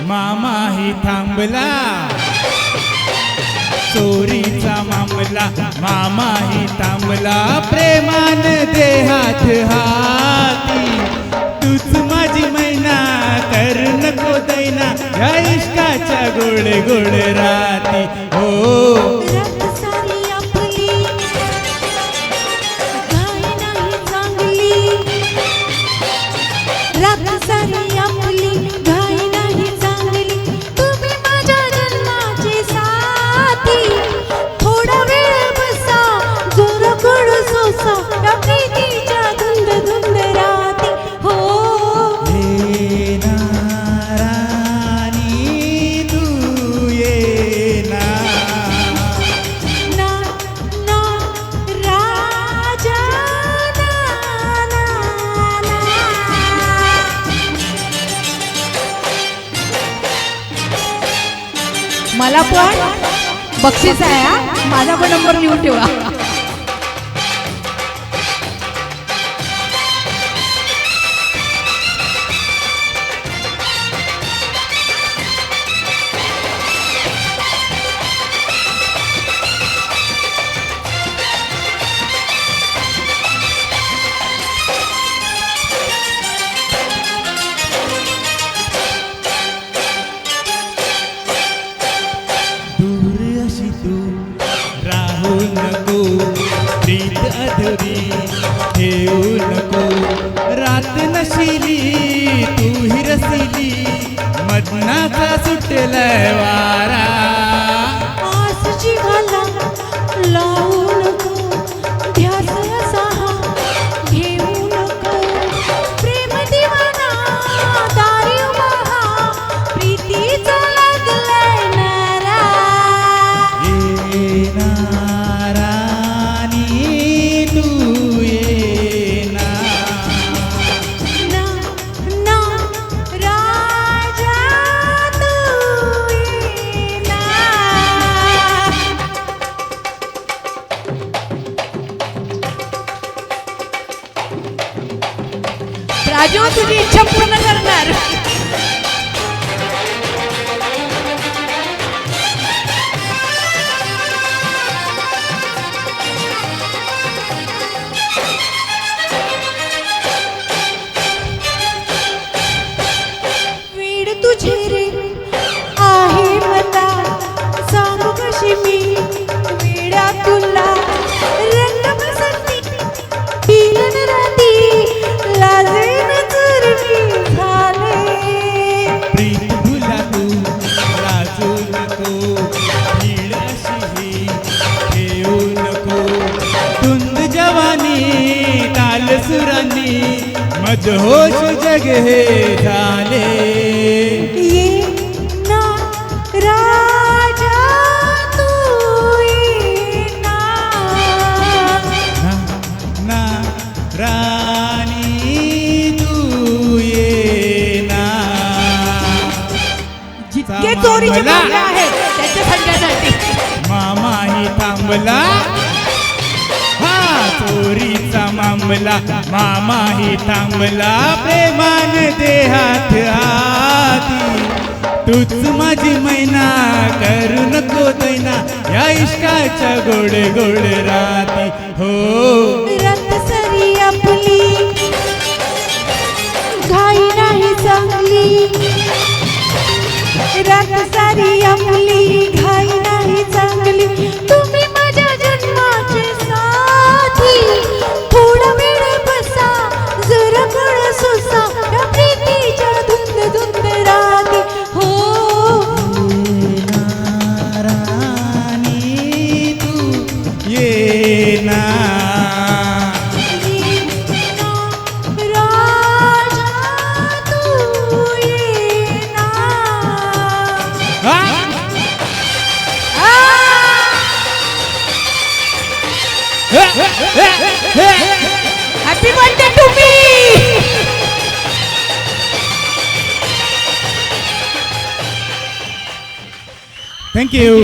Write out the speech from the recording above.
मामाही थांबला, चोरीचा मामला मामाही थांबला, प्रेमान देहात हाती, तूच माझी मैना कर नको दैना, या इश्काच्या गोड गोड राती. हो मला पण बक्षीस आहे हा, माझा पण नंबर लिहून ठेवा. नको प्रीत अधुरी ठेवू नको, रात नशिली तू हिरसिली, मदनाचा सुटलाय वारा, आस जिव्हाळा लावू नको, ध्यास असा घेऊ नको, प्रेम दिवाना दारी उभा, प्रीतीचा लागलाय नारा. राजू तुझी इच्छा पूर्ण करणार. वेड तुझे रे आहे मला, सांगू कशी मी वेडा तुला, रंग बसंती पिलन राती, लाजेन चुरकी झाले. प्रीत भुला तू लाजू नको, भीड अशी ठेवू नको, तुंद जवानी ताल सुरांनी, मजहोश जग हे झाले. ये ना राजा तू ये ना, ना राणी तू ये ना. जितके चोरीचे मामले आहेत त्याच्या सगळ्यासाठी मामाही थांबला, हा चोरीचा मामला मामाही थांबला, प्रेमान देहात हाती, तूच माझी मैना करू नको दैना, या इश्काच्या गोड गोड राती. हो रात सरी आपली घाई नाही चांगली, रात सारी आपली घाई नाही चांगली, तुम्ही माझ्या जन्माचे साथी, थोडा वेळ बसा जरा गोड सोसा, या प्रीतीच्या धुंद धुंद राती. हो राणी तू ये ना. राजा तू ये ना. Happy birthday to me. Thank you.